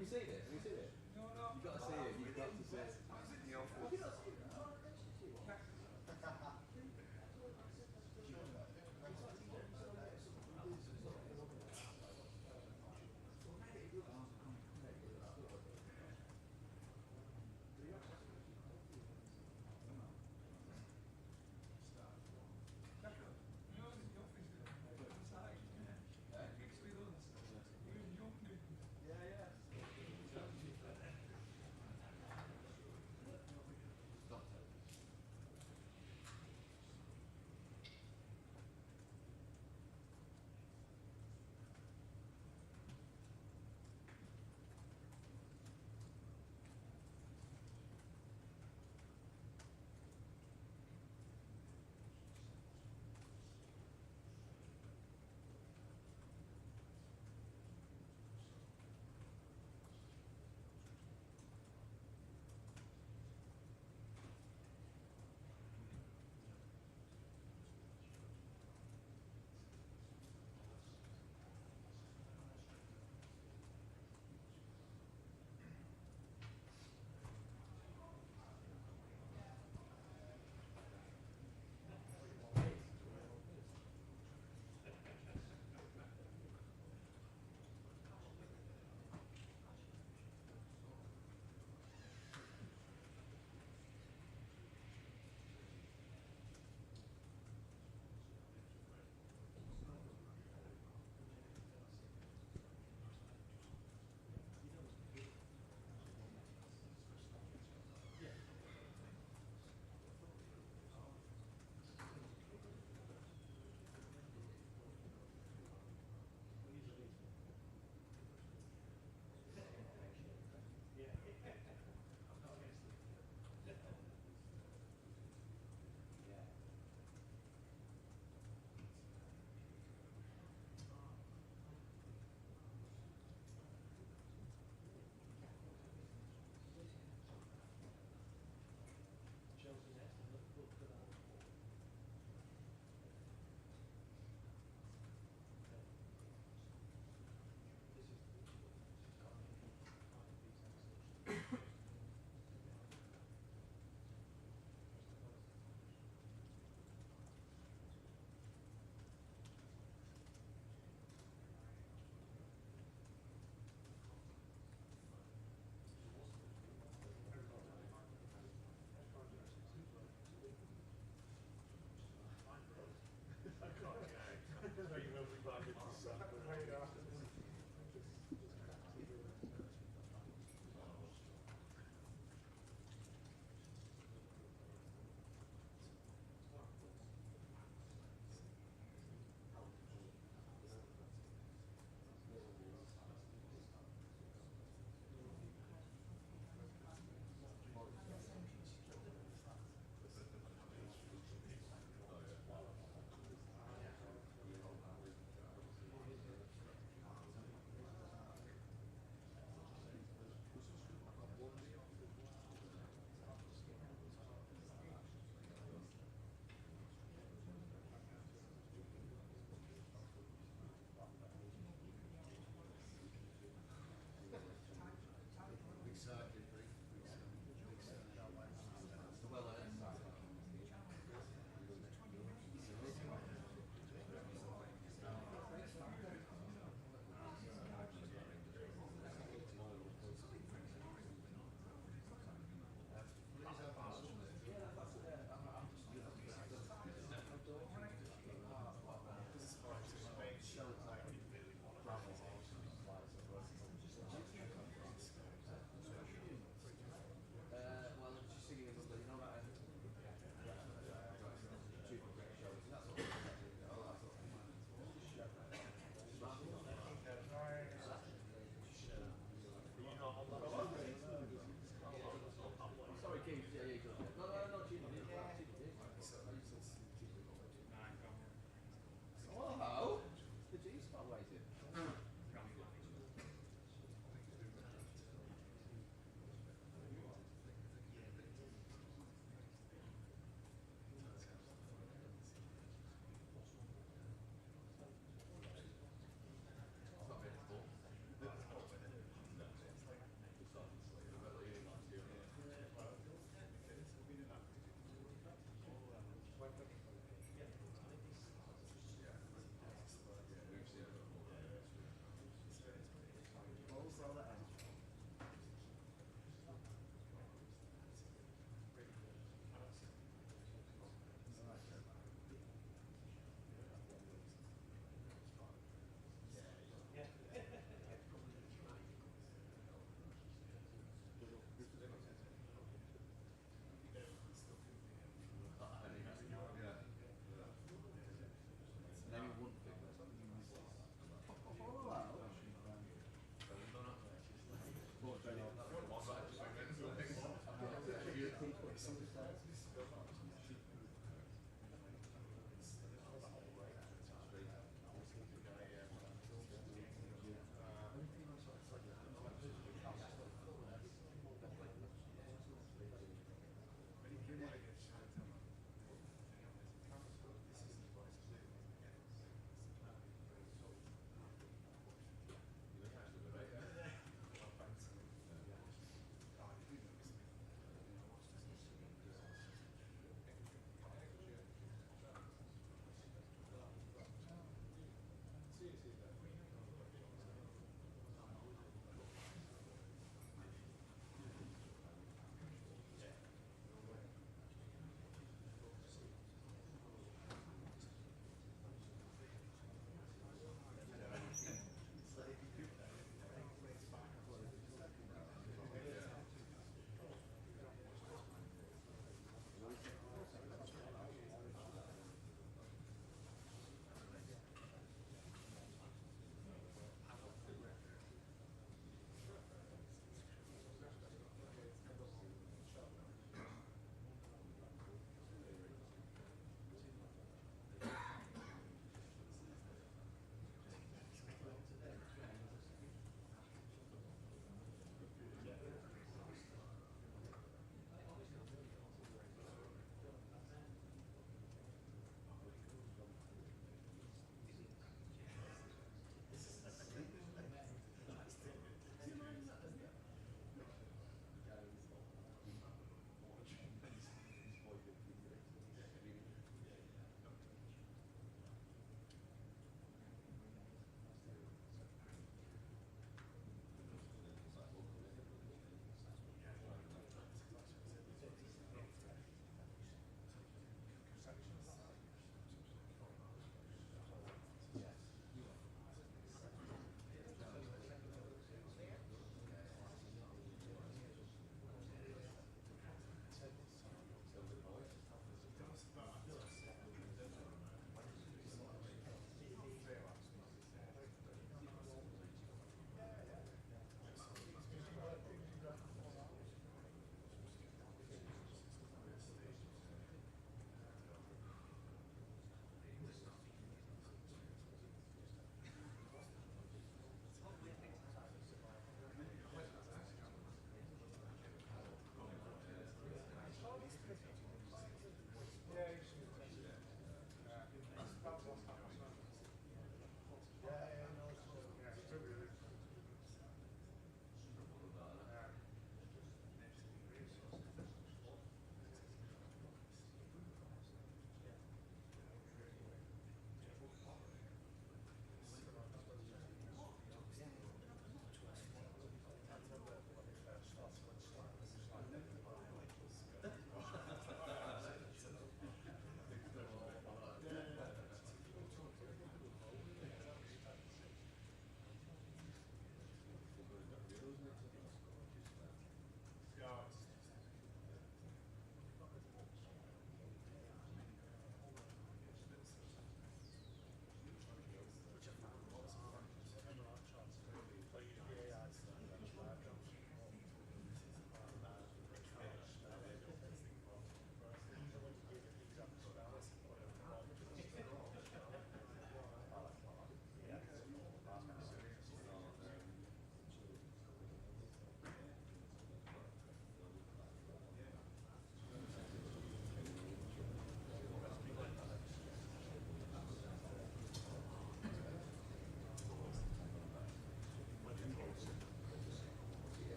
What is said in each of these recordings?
you seen it? Have you seen it? No, no. You've got to see it. You've got to see it. Was it the office? Have you not seen it?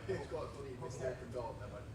It's quite funny, you missed the open goal and then went,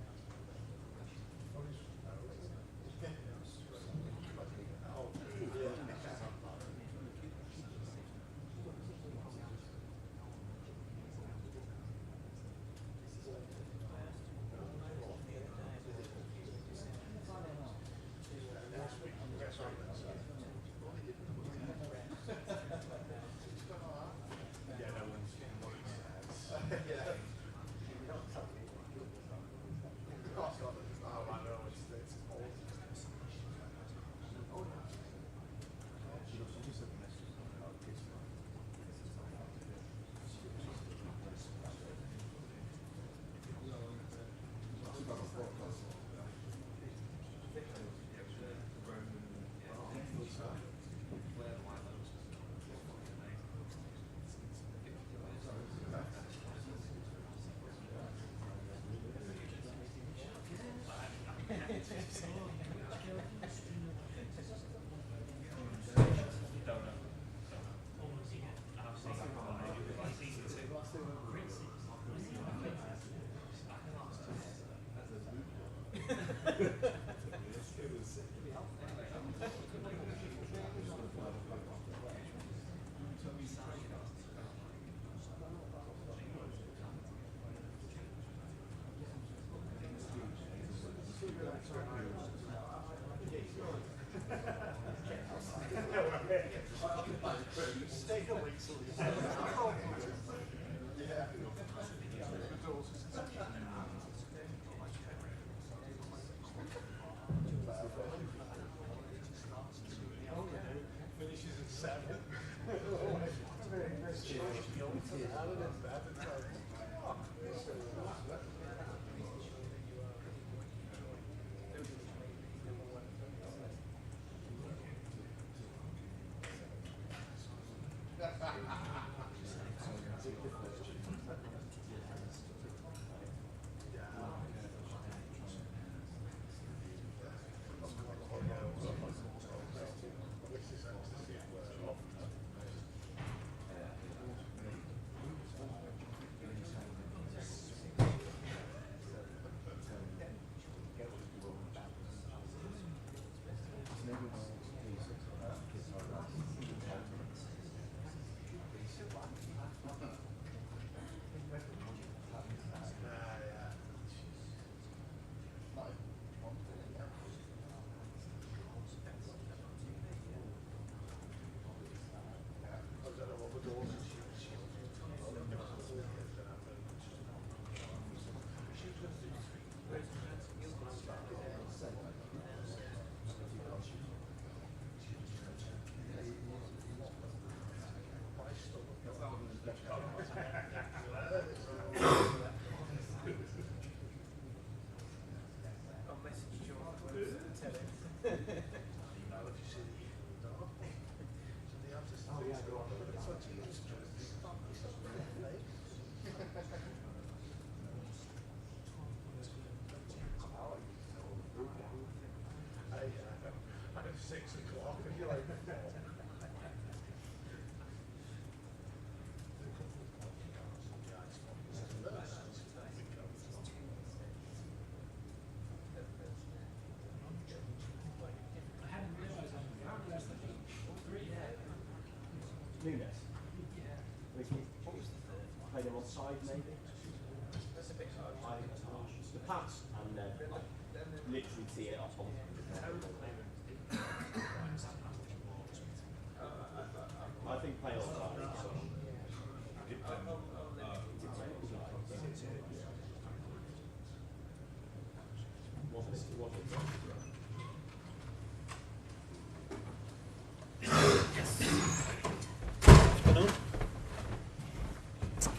Nunes. Played him on side maybe. That's a bit hard. The pass and literally see it off on. I think play on side.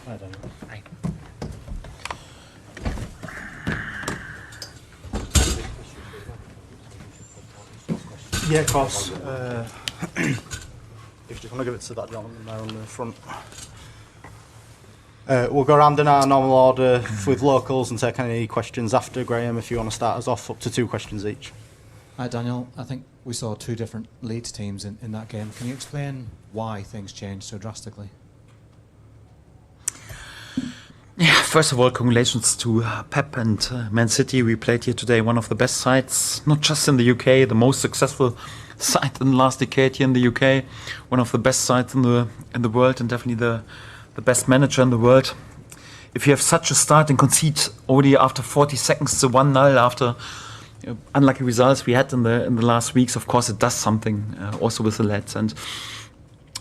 I don't know. Hi. Yeah, of course. If you just want to give it to that gentleman there on the front. We'll go around in our normal order with locals and take any questions after. Graham, if you want to start us off, up to 2 questions each. Hi Daniel, I think we saw 2 different Leeds teams in that game. Can you explain why things changed so drastically? Yeah, first of all, congratulations to Pep and Man City. We played here today one of the best sides, not just in the UK, the most successful side in the last decade here in the UK, one of the best sides in the world, and definitely the best manager in the world. If you have such a start and concede only after 40 seconds to 1-0 after unlucky results we had in the last weeks, of course it does something also with the lads. And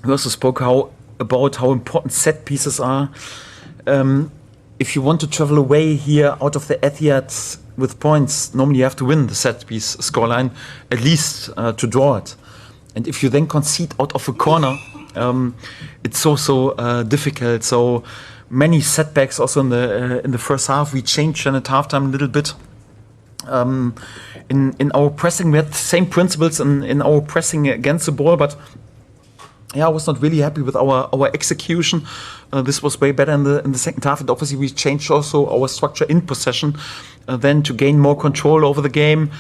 we also spoke about how important set pieces are. If you want to travel away here out of the Etihad with points, normally you have to win the set piece scoreline, at least to draw it. And if you then concede out of a corner, it's also difficult. So many setbacks also in the first half. We changed then at halftime a little bit. In our pressing, we had the same principles in our pressing against the ball, but I was not really happy with our execution. This was way better in the second half, and obviously we changed also our structure in possession, then to gain more control over the game,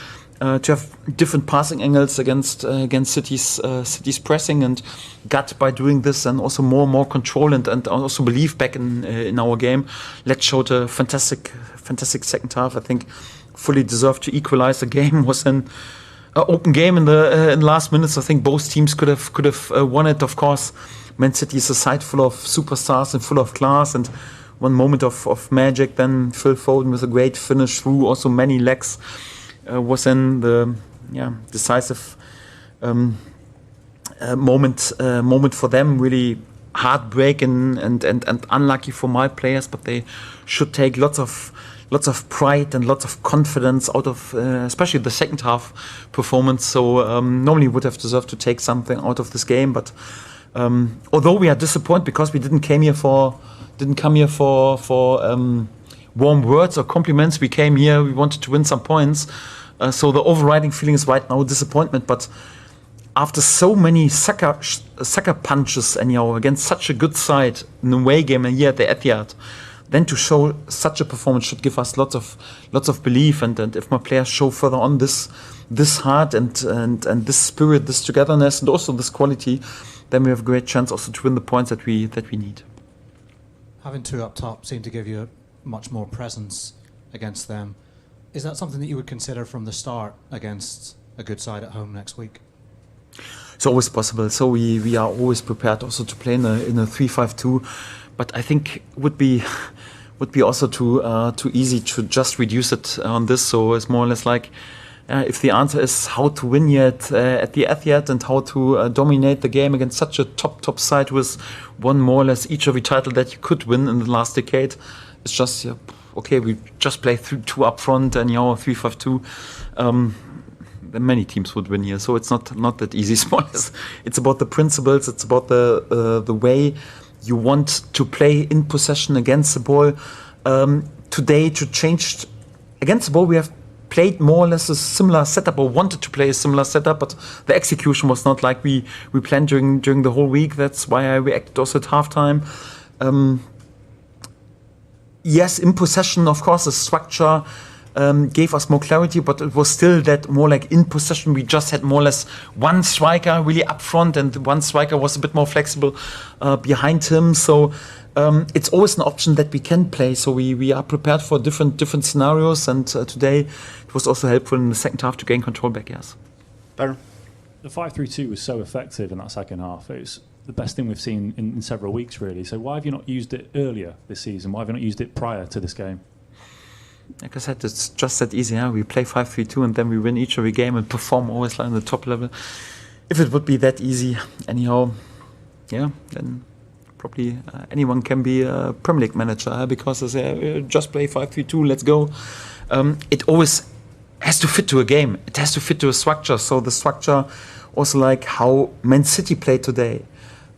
to have different passing angles against City's pressing, and got by doing this and also more control and also belief back in our game. Let's showed a fantastic second half. I think fully deserved to equalize the game. Was an open game in the last minutes. I think both teams could have won it. Of course, Man City is a side full of superstars and full of class, and one moment of magic. Then Phil Foden with a great finish through also many legs was in the decisive moment for them. Really heartbreak and unlucky for my players, but they should take lots of pride and lots of confidence out of especially the second half performance. So normally would have deserved to take something out of this game, but although we are disappointed because we didn't come here for warm words or compliments, we came here, we wanted to win some points. So the overriding feeling is right now disappointment, but after so many sucker punches anyhow against such a good side in the away game and here at the Etihad, then to show such a performance should give us lots of belief, and if my players show further on this heart and this spirit, this togetherness, and also this quality, then we have a great chance also to win the points that we need. Having 2 up top seemed to give you much more presence against them. Is that something that you would consider from the start against a good side at home next week? It's always possible. So we are always prepared also to play in a 3-5-2. But I think would be also too easy to just reduce it on this. So it's more or less like if the answer is how to win yet at the Etihad and how to dominate the game against such a top side with one more or less each every title that you could win in the last decade, it's just okay. We just play 2 up front and 3-5-2. Then many teams would win here. So it's not that easy. It's about the principles. It's about the way you want to play in possession against the ball. Today, to change against the ball, we have played more or less a similar setup, or wanted to play a similar setup, but the execution was not like we planned during the whole week. That's why I reacted also at halftime. Yes, in possession, of course, the structure gave us more clarity, but it was still that more like in possession. We just had more or less one striker really up front, and one striker was a bit more flexible behind him. So it's always an option that we can play. So we are prepared for different scenarios, and today it was also helpful in the second half to gain control back. Yes. Baron. The 5-3-2 was so effective in that second half. It was the best thing we've seen in several weeks, really. So why have you not used it earlier this season? Why have you not used it prior to this game? Like I said, it's just that easy. Yeah? We play 5-3-2 and then we win each every game and perform always like on the top level. If it would be that easy, anyhow, yeah, then probably anyone can be a Premier League manager because they say, just play 5-3-2, let's go. It always has to fit to a game. It has to fit to a structure. So the structure, also like how Man City played today,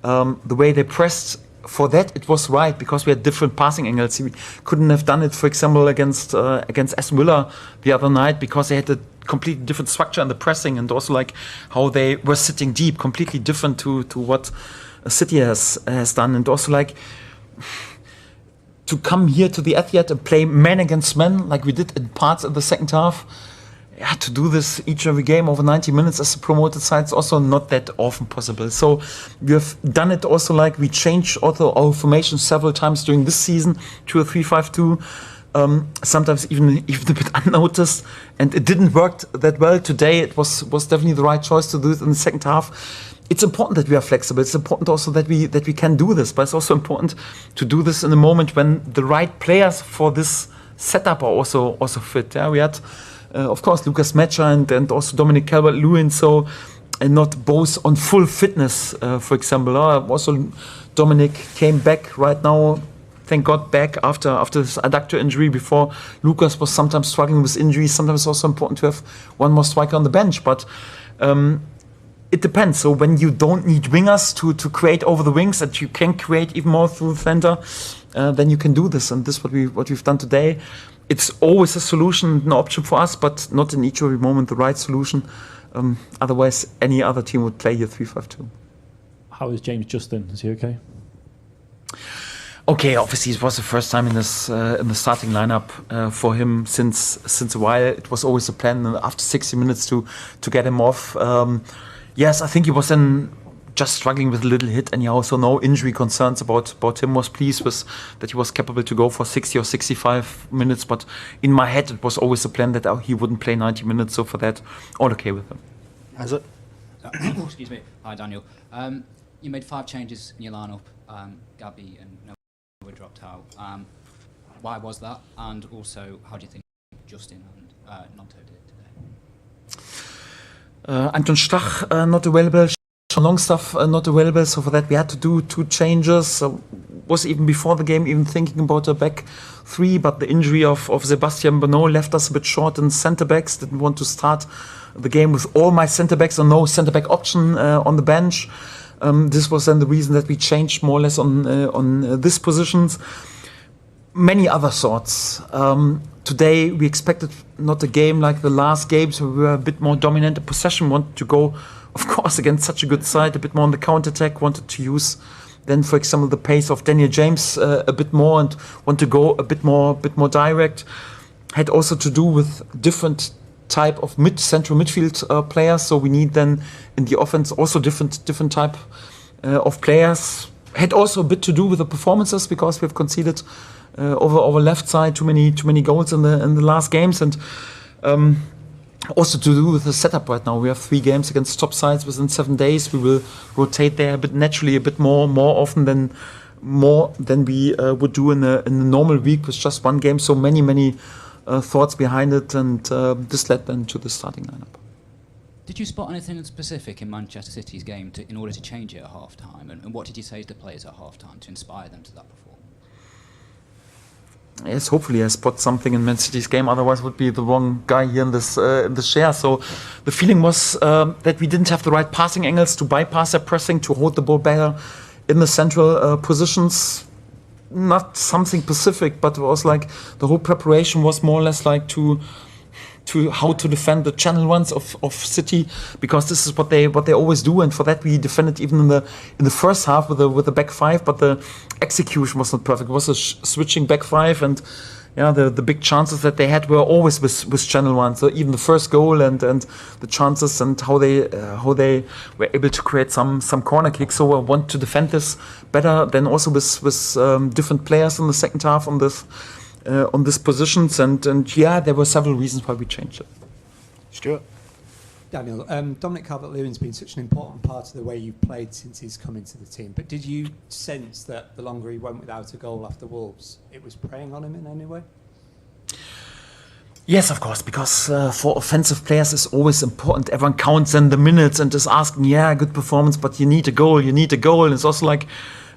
the way they pressed, for that it was right because we had different passing angles. We couldn't have done it, for example, against Aston Villa the other night because they had a completely different structure in the pressing and also like how they were sitting deep, completely different to what City has done, and also like to come here to the Etihad and play man against man like we did in parts of the second half. Yeah, to do this each and every game over 90 minutes as a promoted side is also not that often possible. So we have done it also like we changed also our formation several times during this season to a 3-5-2, sometimes even a bit unnoticed, and it didn't work that well today. It was definitely the right choice to do it in the second half. It's important that we are flexible. It's important also that we can do this, but it's also important to do this in a moment when the right players for this setup are also fit. Yeah, we had of course Lucas Mecha and also Dominic Calvert-Lewin, so and not both on full fitness. For example, also Dominic came back right now. Thank God back after his adductor injury. Before, Lucas was sometimes struggling with injuries. Sometimes it's also important to have one more striker on the bench, but it depends. So when you don't need wingers to create over the wings, that you can create even more through the center, then you can do this. And this is what we've done today. It's always a solution, an option for us, but not in each and every moment the right solution. Otherwise, any other team would play here 3-5-2. How is James Justin? Is he okay? Okay, obviously it was the first time in the starting lineup for him since a while. It was always a plan after 60 minutes to get him off. Yes, I think he was then just struggling with a little hit, and also no injury concerns about him. Was pleased with that he was capable to go for 60 or 65 minutes. But in my head, it was always a plan that he wouldn't play 90 minutes. So for that, all okay with him. Is it? Excuse me. Hi, Daniel. You made 5 changes in your lineup. Gabby and Noah were dropped out. Why was that? And also, how do you think Justin and Nonto did today? Anton Stach not available. Longstaff not available. So for that, we had to do 2 changes. So was even before the game even thinking about a back 3, but the injury of Sebastian Bonneau left us a bit short in centre backs. Didn't want to start the game with all my centre backs or no centre back option on the bench. This was then the reason that we changed more or less on these positions. Many other thoughts. Today we expected not a game like the last games where we were a bit more dominant in possession. Wanted to go, of course, against such a good side, a bit more on the counter-attack. Wanted to use then, for example, the pace of Daniel James a bit more and want to go a bit more direct. Had also to do with different type of central midfield players. So we need then in the offense also different type of players. Had also a bit to do with the performances because we've conceded over our left side too many goals in the last games, and also to do with the setup right now. We have 3 games against top sides within 7 days. We will rotate there a bit naturally, a bit more often than we would do in a normal week with just 1 game. So many thoughts behind it, and this led then to the starting lineup. Did you spot anything specific in Manchester City's game in order to change it at half-time? And what did you say to the players at half-time to inspire them to that performance? Yes, hopefully I spot something in Man City's game. Otherwise, would be the wrong guy here in this chair. So the feeling was that we didn't have the right passing angles to bypass their pressing, to hold the ball better in the central positions. Not something specific, but it was like the whole preparation was more or less like to how to defend the channel runs of City, because this is what they always do, and for that we defended even in the first half with the back 5, but the execution was not perfect. It was a switching back 5, and the big chances that they had were always with channel runs. So even the first goal and the chances and how they were able to create some corner kicks. So I want to defend this better than also with different players in the second half on these positions, and there were several reasons why we changed it. Stuart? Daniel, Dominic Calvert-Lewin's been such an important part of the way you've played since he's come into the team. But did you sense that the longer he went without a goal after Wolves, it was preying on him in any way? Yes, of course, because for offensive players it's always important. Everyone counts in the minutes and is asking, yeah, good performance, but you need a goal, you need a goal. And it's also like,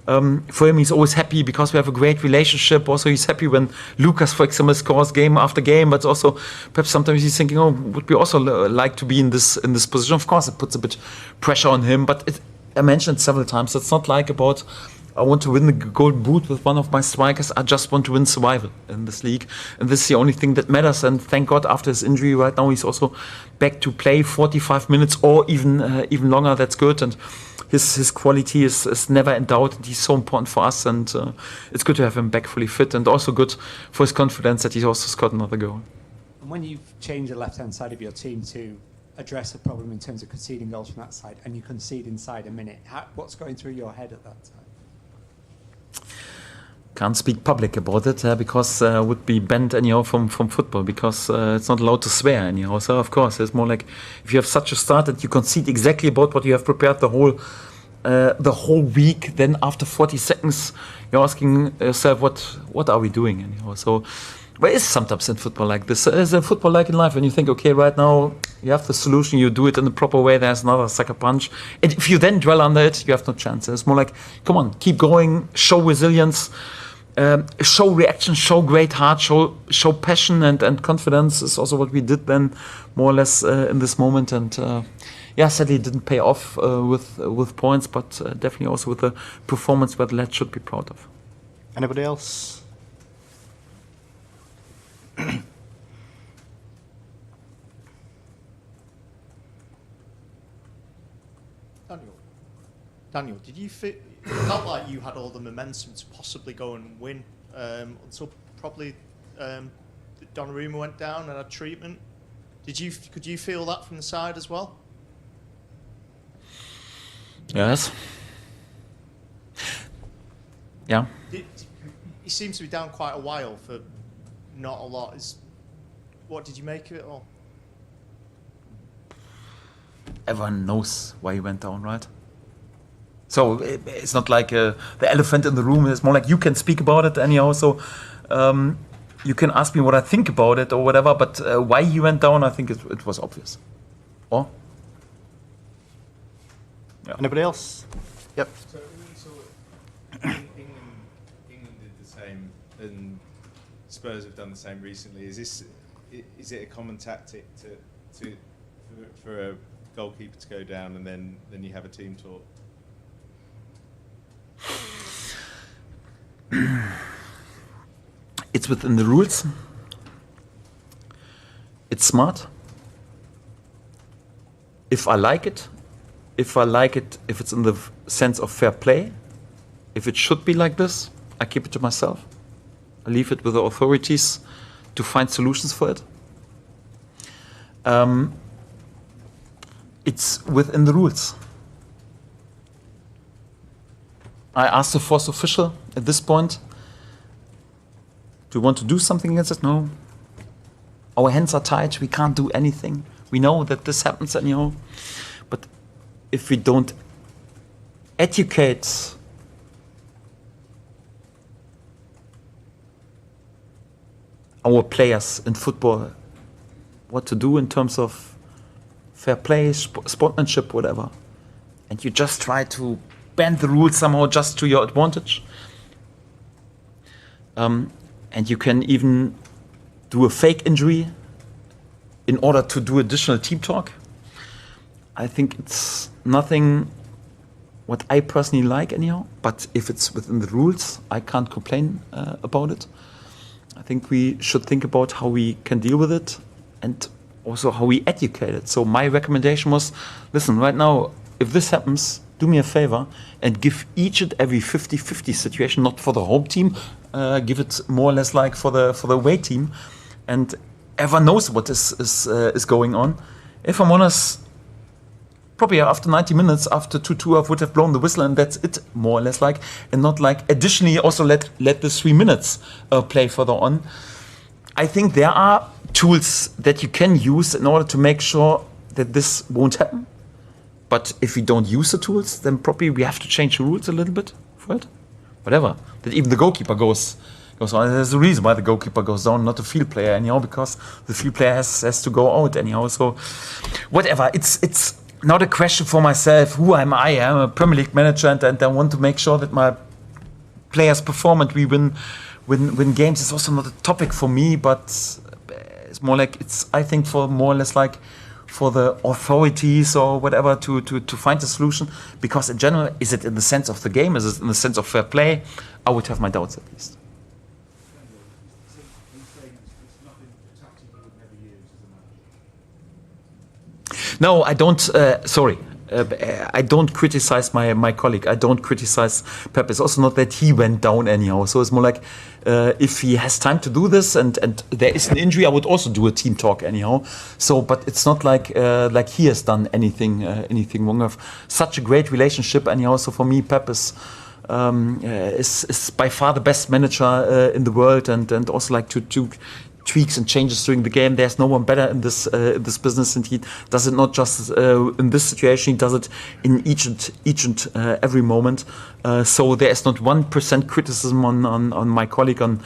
for him, he's always happy because we have a great relationship. Also, he's happy when Lucas, for example, scores game after game. But also, perhaps sometimes he's thinking, "Oh, would we also like to be in this position?" Of course, it puts a bit pressure on him. But I mentioned several times, it's not like about I want to win the Golden Boot with one of my strikers. I just want to win survival in this league, and this is the only thing that matters. And thank God, after his injury, right now he's also back to play 45 minutes or even longer. That's good. And his quality is never in doubt, and he's so important for us, and it's good to have him back fully fit, and also good for his confidence that he's also scored another goal. And when you've changed the left-hand side of your team to address a problem in terms of conceding goals from that side, and you concede inside a minute, what's going through your head at that time? Can't speak public about it because would be banned anyhow from football, because it's not allowed to swear anyhow. So of course it's more like if you have such a start that you concede exactly about what you have prepared the whole week, then after 40 seconds you're asking yourself what are we doing anyhow. So there is sometimes in football like this. There's a football like in life when you think, okay, right now you have the solution, you do it in the proper way, there's another sucker punch, and if you then dwell under it, you have no chance. It's more like, come on, keep going, show resilience, show reaction, show great heart, show passion and confidence is also what we did then, more or less in this moment. And sadly it didn't pay off with points, but definitely also with a performance where the lads should be proud of. Anybody else? Daniel, did you feel? It felt like you had all the momentum to possibly go and win until probably Donnarumma went down and had treatment. Could you feel that from the side as well? Yes. Yeah. He seems to be down quite a while for not a lot. What did you make of it all? Everyone knows why he went down, right? So it's not like the elephant in the room. It's more like you can speak about it anyhow. So you can ask me what I think about it or whatever. But why he went down, I think it was obvious. Or? Yeah. Anybody else? Yep. So England did the same, and Spurs have done the same recently. Is it a common tactic for a goalkeeper to go down and then you have a team talk? It's within the rules. It's smart. If I like it, if it's in the sense of fair play, if it should be like this, I keep it to myself. I leave it with the authorities to find solutions for it. It's within the rules. I asked the fourth official at this point, do you want to do something against it? No. Our hands are tied, we can't do anything. We know that this happens anyhow. But if we don't educate our players in football what to do in terms of fair play, sportsmanship, whatever, and you just try to bend the rules somehow just to your advantage, and you can even do a fake injury in order to do additional team talk. I think it's nothing what I personally like anyhow, but if it's within the rules, I can't complain about it. I think we should think about how we can deal with it and also how we educate it. So my recommendation was, listen, right now, if this happens, do me a favor and give each and every 50-50 situation, not for the home team, give it more or less like for the away team, and everyone knows what is going on. If I'm honest, probably after 90 minutes, after 2-2, I would have blown the whistle and that's it, more or less like, and not like additionally also let the 3 minutes play further on. I think there are tools that you can use in order to make sure that this won't happen. But if we don't use the tools, then probably we have to change the rules a little bit for it. Whatever. That even the goalkeeper goes on. There's a reason why the goalkeeper goes down, not the field player anyhow, because the field player has to go out anyhow. So whatever. It's not a question for myself. Who am I? I'm a Premier League manager, and I want to make sure that my players perform and we win games. It's also not a topic for me, but it's more like I think for more or less like for the authorities or whatever to find a solution. Because in general, is it in the sense of the game? Is it in the sense of fair play? I would have my doubts at least. No, I don't. Sorry. I don't criticize my colleague. I don't criticize Pep. It's also not that he went down anyhow. So it's more like if he has time to do this and there is an injury, I would also do a team talk anyhow. So, but it's not like he has done anything wrong. I have such a great relationship anyhow. So for me, Pep is by far the best manager in the world, and also like to tweaks and changes during the game. There's no one better in this business, and he does it not just in this situation. He does it in each and every moment. So there is not 1% criticism on my colleague on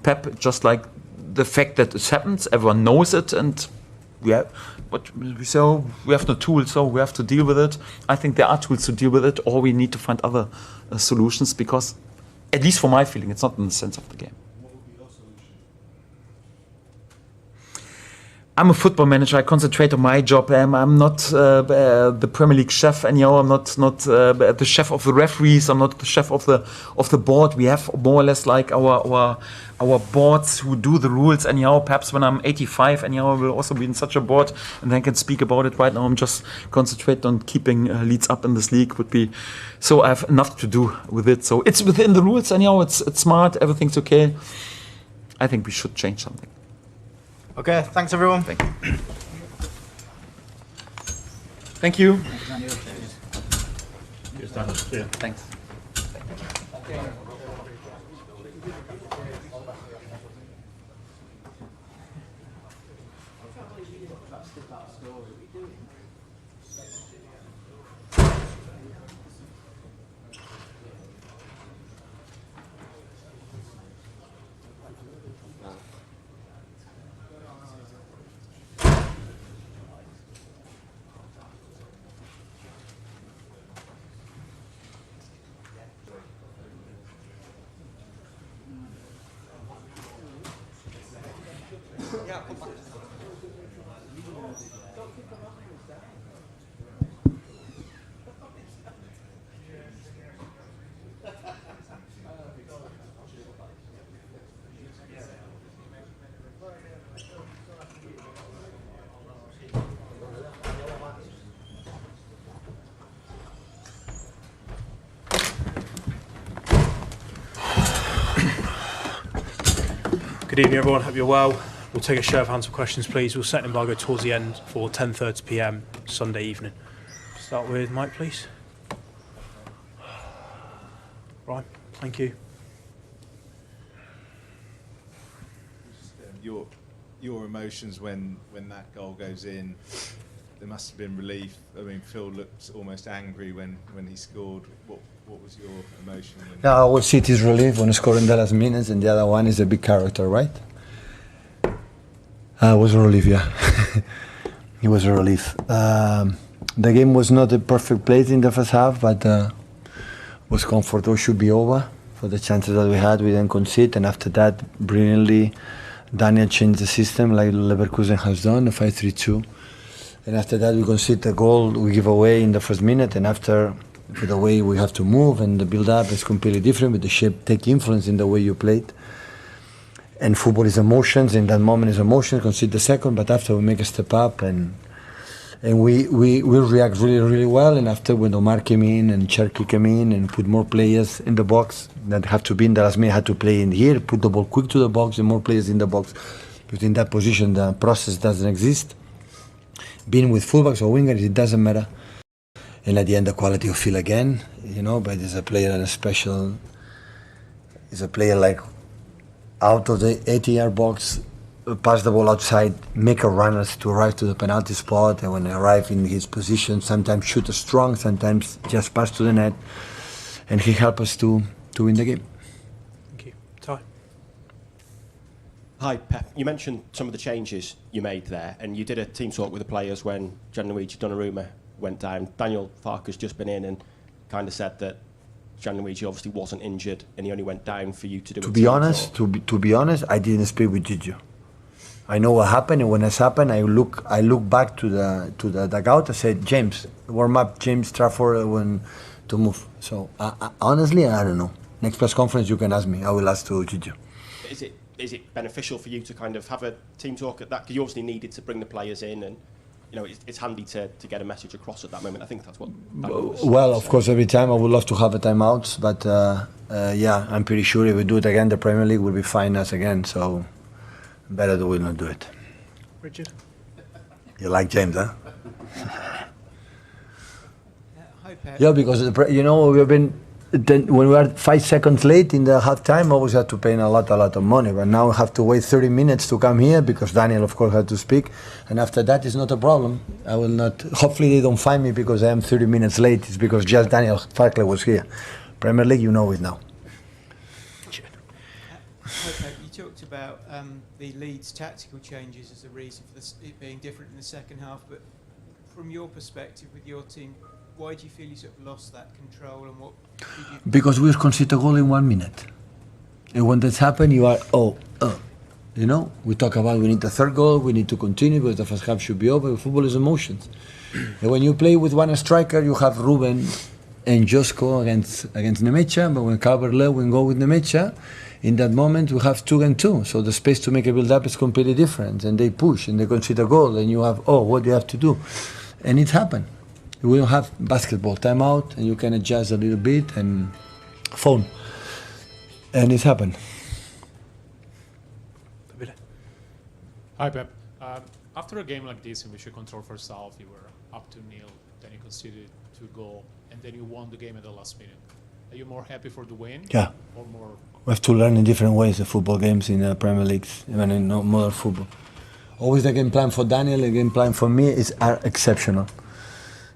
Pep. Just like the fact that it happens, everyone knows it, and we have no tools, so we have to deal with it. I think there are tools to deal with it, or we need to find other solutions, because at least for my feeling, it's not in the sense of the game. I'm a football manager. I concentrate on my job. I'm not the Premier League chef anyhow. I'm not the chef of the referees. I'm not the chef of the board. We have more or less like our boards who do the rules anyhow. Perhaps when I'm 85 anyhow, I will also be in such a board and then can speak about it. Right now, I'm just concentrating on keeping Leeds up in this league. Would be so. I have enough to do with it. So it's within the rules anyhow. It's smart. Everything's okay. I think we should change something. Okay, thanks everyone. Thank you. Thank you. Thanks. Good evening, everyone. Hope you're well. We'll take a show of hands for questions, please. We'll set an embargo towards the end for 10:30 p.m. Sunday evening. Start with Mike, please. Right, thank you. Your emotions when that goal goes in, there must have been relief. I mean, Phil looked almost angry when he scored. What was your emotion? Yeah, I would see it is relief when scoring the last minutes, and the other one is a big character, right? It was a relief, yeah. It was a relief. The game was not a perfect place in the first half, but was comfortable. Should be over for the chances that we had. We didn't concede, and after that, brilliantly, Daniel changed the system like Leverkusen has done, the 5-3-2. And after that, we concede the goal we give away in the first minute, and after. For the way we have to move and the build-up is completely different, with the shape take influence in the way you played. And football is emotions, in that moment is emotion, concede the second, but after we make a step up and we react really, really well. And after when Omar came in and Cherky came in and put more players in the box that have to be in the last minute, had to play in here, put the ball quick to the box and more players in the box. Because in that position the process doesn't exist. Being with fullbacks or wingers, it doesn't matter. And at the end, the quality of feel again, but it's a player in a special. It's a player like out of the 80-yard box, pass the ball outside, make a runners to arrive to the penalty spot, and when they arrive in his position, sometimes shoot strong, sometimes just pass to the net, and he helped us to win the game. Thank you. Ty. Hi, Pep. You mentioned some of the changes you made there, and you did a team talk with the players when Gianluigi Donnarumma went down. Daniel Farke's just been in and kind of said that Gianluigi obviously wasn't injured, and he only went down for you to do. To be honest, I didn't speak with Gigi. I know what happened, and when it happened, I look back to the dugout. I said, James, warm up, James Trafford, to move. So honestly, I don't know. Next press conference, you can ask me. I will ask to Gigi. Is it beneficial for you to kind of have a team talk at that? Because you obviously needed to bring the players in, and you know it's handy to get a message across at that moment. I think that's what. Well, of course, every time I would love to have a timeout, but yeah, I'm pretty sure if we do it again, the Premier League will be fine us again. So better that we not do it. Richard. You like James, huh? Hi, Pep. Yeah, because we've been. Then when we are 5 seconds late in the half time, I always had to pay a lot of money. But now I have to wait 30 minutes to come here because Daniel, of course, had to speak. And after that, it's not a problem. I will not. Hopefully, they don't find me because I am 30 minutes late. It's because just Daniel Farke was here. Premier League, you know it now. Okay, you talked about the Leeds tactical changes as a reason for it being different in the second half. But from your perspective with your team, why do you feel you sort of lost that control, and what did you... Because we conceded a goal in 1 minute. And when that's happened, you are, we talk about we need a third goal, we need to continue because the first half should be over. Football is emotions. And when you play with one striker, you have Ruben and Josko against Nemecha, but when Calvert-Lewin go with Nemecha, in that moment we have 2 and 2. So the space to make a build-up is completely different. And they push and they concede a goal, and you have, what do you have to do? And it happened. We don't have basketball timeout, and you can adjust a little bit and phone. And it happened. Hi, Pep. After a game like this in which you control first half, you were up 2-0, then you conceded 2 goals, and then you won the game at the last minute. Are you more happy for the win? Yeah. Or more? We have to learn in different ways the football games in the Premier Leagues, even in modern football. Always the game plan for Daniel, the game plan for me are exceptional.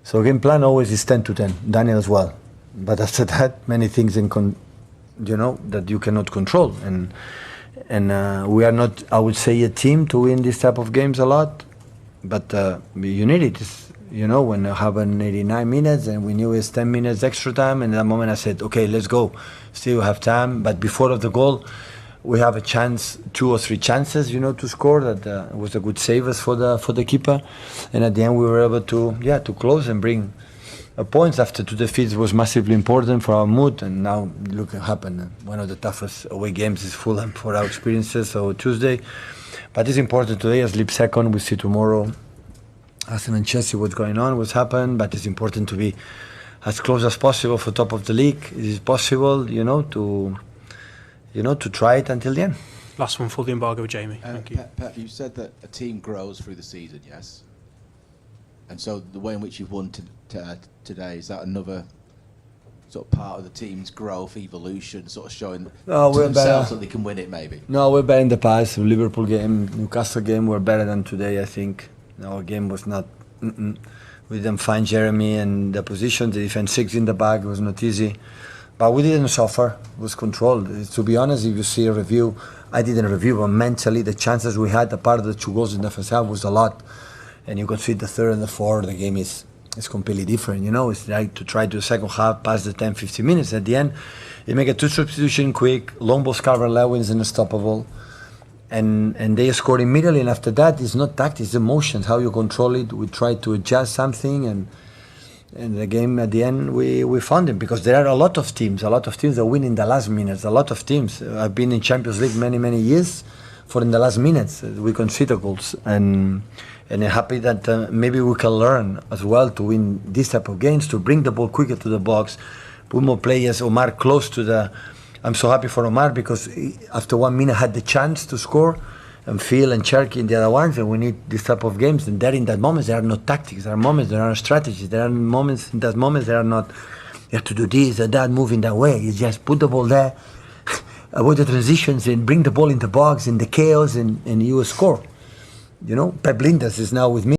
So game plan always is 10 to 10, Daniel as well. But after that, many things that you cannot control. And we are not, I would say, a team to win this type of games a lot. But you need it. When you have an 89 minutes and we knew it's 10 minutes extra time, and at that moment I said, okay, let's go. Still have time. But before of the goal, we have a chance, 2 or 3 chances, to score. That was a good save for the keeper, and at the end we were able to close and bring points. After 2 defeats was massively important for our mood, and now look what happened. One of the toughest away games is Fulham for our experiences. So Tuesday, but it's important today. As sleep second, we see tomorrow. Arsenal and Chelsea, what's going on, what's happened. But it's important to be as close as possible for top of the league. It is possible, to try it until the end. Last one for the embargo, Jamie. Thank you. Pep, you said that a team grows through the season, yes? And so the way in which you've won today, is that another sort of part of the team's growth, evolution, sort of showing to themselves that they can win it, maybe? No, we're better in the past. Liverpool game, Newcastle game, we're better than today, I think. Our game was not... We didn't find Jeremy and the position. They defend 6 in the back. It was not easy. But we didn't suffer. It was controlled. To be honest, if you see a review, I didn't review, but mentally the chances we had, apart of the 2 goals in the first half, was a lot. And you can see the 3rd and the 4th, the game is completely different. It's like to try to the second half, past the 10-15 minutes. At the end, you make a 2 substitution quick, long balls, Calvert-Lewin is unstoppable. And they scored immediately, and after that, it's not tactics, it's emotions, how you control it. We try to adjust something, and the game at the end, we found them, because there are a lot of teams that win in the last minutes, a lot of teams. I've been in Champions League many years, for in the last minutes, we concede goals, and I'm happy that maybe we can learn as well to win this type of games, to bring the ball quicker to the box, put more players, Omar close to the... I'm so happy for Omar because after 1 minute had the chance to score, and Phil and Cherky and the other ones, and we need this type of games. And there in that moment there are no tactics, there are moments, there are strategies, there are moments, in that moment there are not, you have to do this or that, move in that way. You just put the ball there, avoid the transitions and bring the ball in the box in the chaos, and you will score. You know, Pep Linders is now with me.